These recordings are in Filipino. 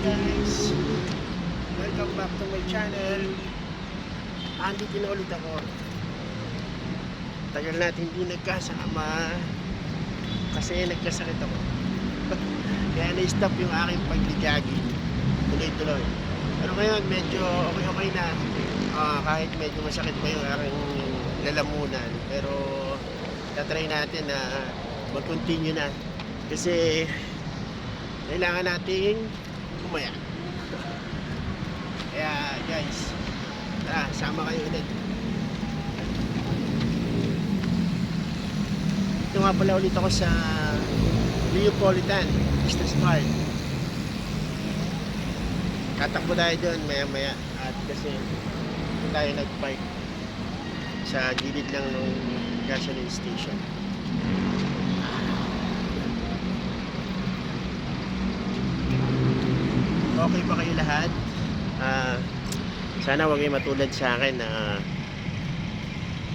guys, welcome back to my channel. Andito na ulit ako. Tagal natin hindi nagkasama kasi nagkasakit ako. Kaya na-stop yung aking pag-jogging. Tuloy-tuloy. Pero ngayon medyo okay na. Kahit medyo masakit pa yung aking lalamunan, pero tatry natin na mag-continue na kasi kailangan nating kumaya. Kaya guys, tara, sama kayo ulit. Ito nga pala ulit ako sa Neapolitan Business Park. Tatakbo tayo doon maya maya at kasi tayo nag-park sa gilid lang ng gasoline station. Okay ba kayo lahat? Sana huwag kayo matulad sa akin na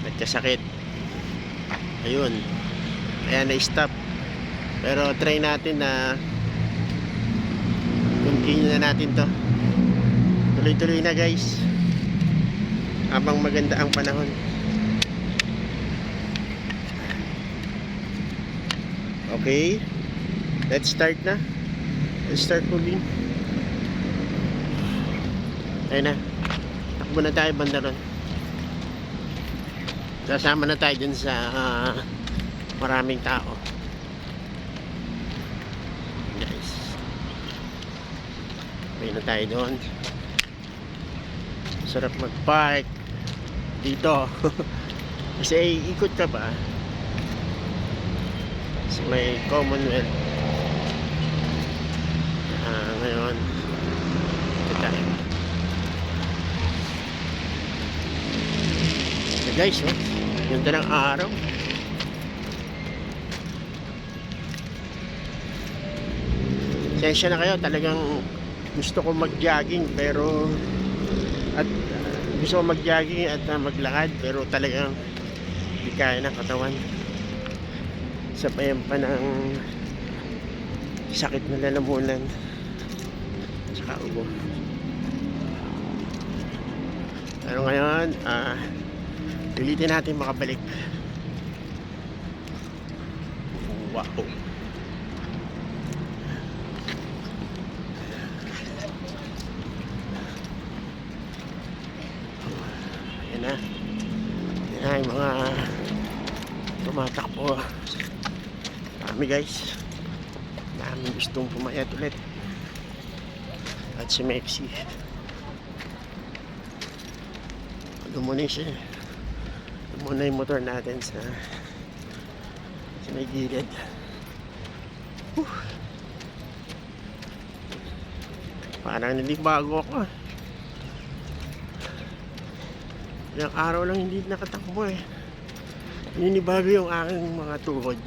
nagkasakit. Ayun, kaya na-stop. Pero try natin na continue na natin to. Tuloy-tuloy na guys habang maganda ang panahon. Okay, let's start na. Let's start moving. Ayun na, takbo na tayo banda ron. Kasama na tayo dun sa maraming tao. Guys, ayun na tayo doon. Sarap mag-park dito. Kasi ikot ka ba sa may Commonwealth. Ngayon ito tayo. So guys, yun na ng araw. Sensya na kayo, talagang gusto ko mag-jogging pero at gusto ko mag-jogging at maglakad pero talagang hindi kaya ng katawan. Sabayan pa ng sakit na lalamunan saka ubo. Pero ngayon pilitin natin makabalik. Wow. Yan na. Yan na yung mga tumatakbo. Dami guys. Dami gustong pumayat ulit. At si Mexi. Dumuni siya. Muna yung motor natin sa may gilid. Parang nilibago ako. Ilang araw lang hindi nakatakbo eh. Ninibago yung aking mga tuhod.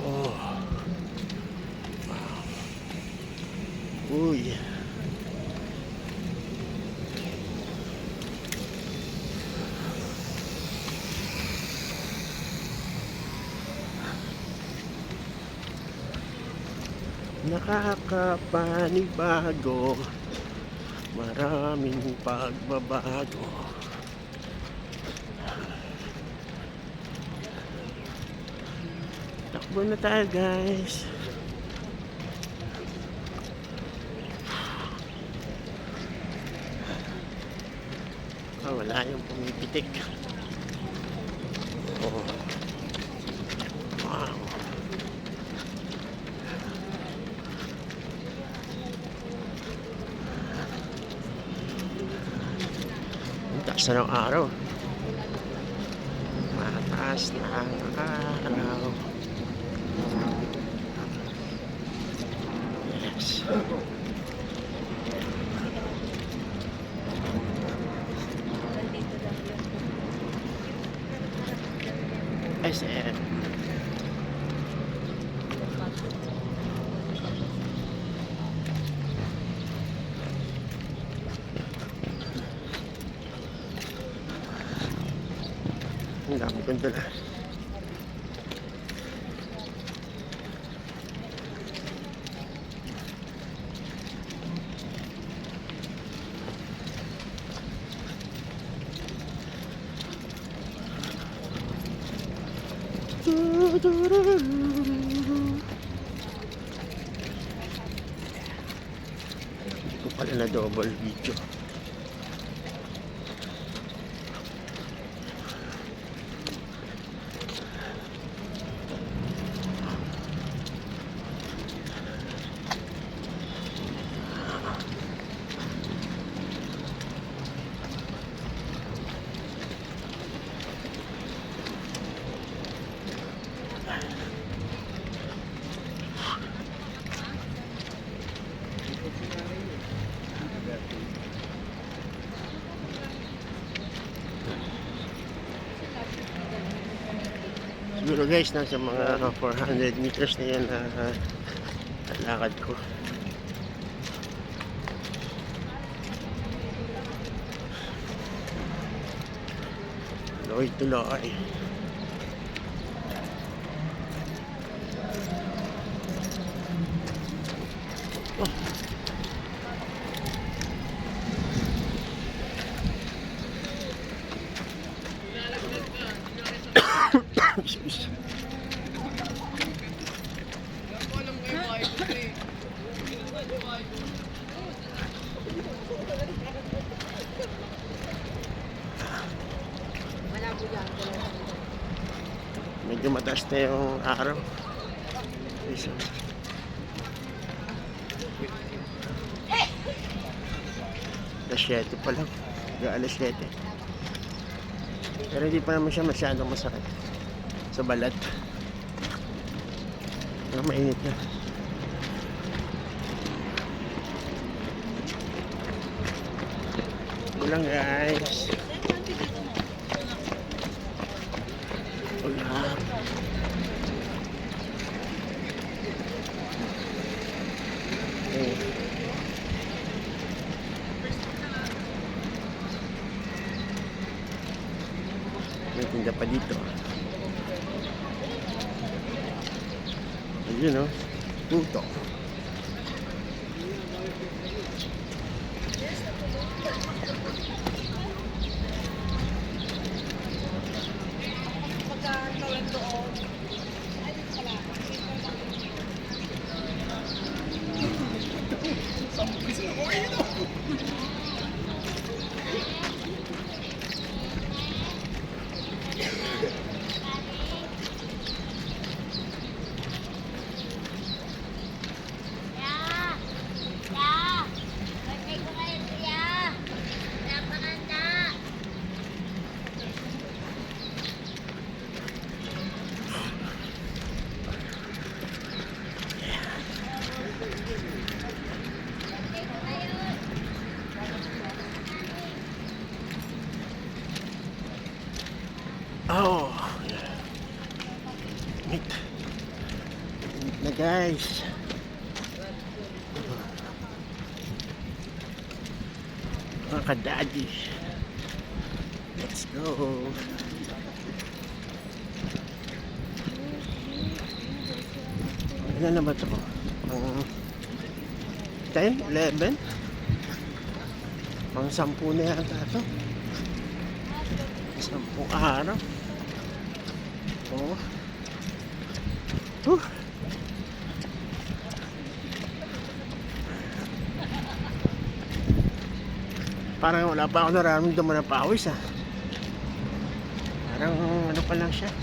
Oh. Wow. Uy. Nakakapanibago, maraming pagbabago. Takbo na tayo guys. Wala yung pumipitik. Oh. Wow. Taas na ng araw. Mataas na ang araw. Yes. SM. Ang dami kong dala. Hindi ko pala na double video. Siguro guys, nasa mga 400 meters na yan na lakad ko. Tuloy-tuloy. Excuse. Medyo mataas na yung araw. Alas 7 pa lang. Alas 7. Pero hindi pa naman siya masyadong masakit sa balat. Pero mainit na. Ito lang guys. Wala. Okay. May tinda pa dito. Ayun o. Tuto. Oh, meet na guys. Mga kadadi, let's go. Ano na ba ito? 10, 11 pang 10 na yata ito. 10 araw. Oh. Parang wala pa ako nararamdaman na pawis ah. Parang ano pa lang siya.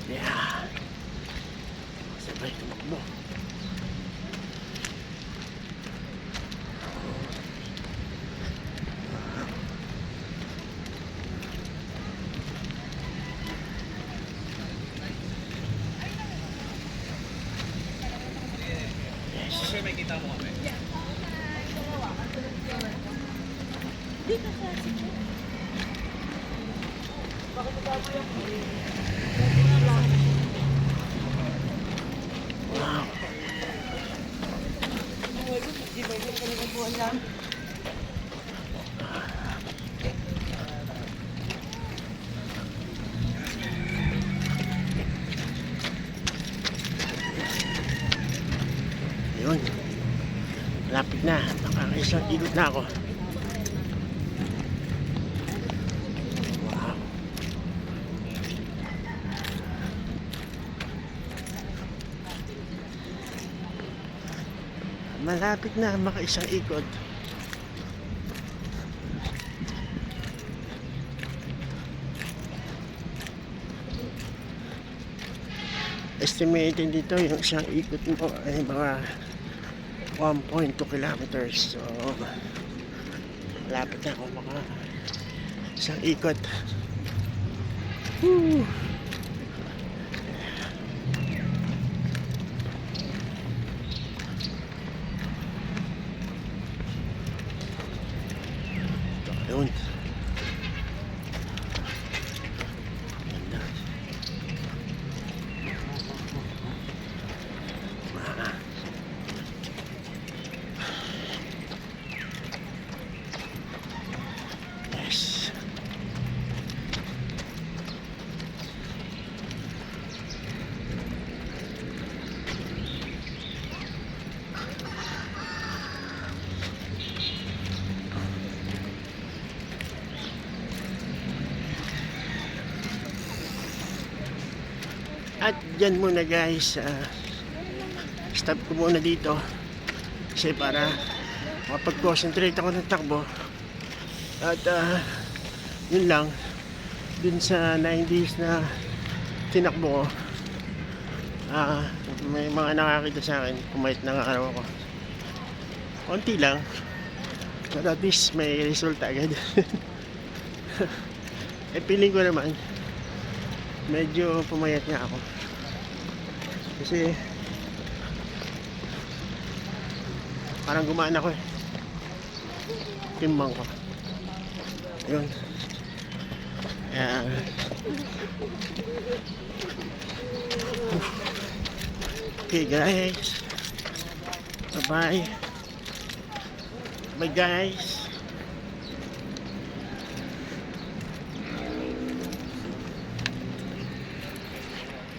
Yeah. Sabay tumakbo. Sir, may kita mo kami. Dito sa sito. Bakit ito yung Wow. di ba yung kanilagbuhan lang? Yun. Malapit na. Makakaisang ikot na ako. Wow. Malapit na makaisang ikot. Estimated dito yung isang ikot mo ay mga 1.2 kilometers. So malapit na ako maka isang ikot. Woo! Yun. Ganda. Yes. At dyan muna guys, stop ko muna dito kasi para makapag-concentrate ako ng takbo. At yun lang, dun sa 90s na tinakbo ko, may mga nakakita sa akin, kumait ng araw ako. Konti lang, but at least may resulta agad. Eh feeling ko naman medyo pumayat nga ako kasi parang gumaan ako eh, timbang ko. Yun. Okay guys, bye bye guys.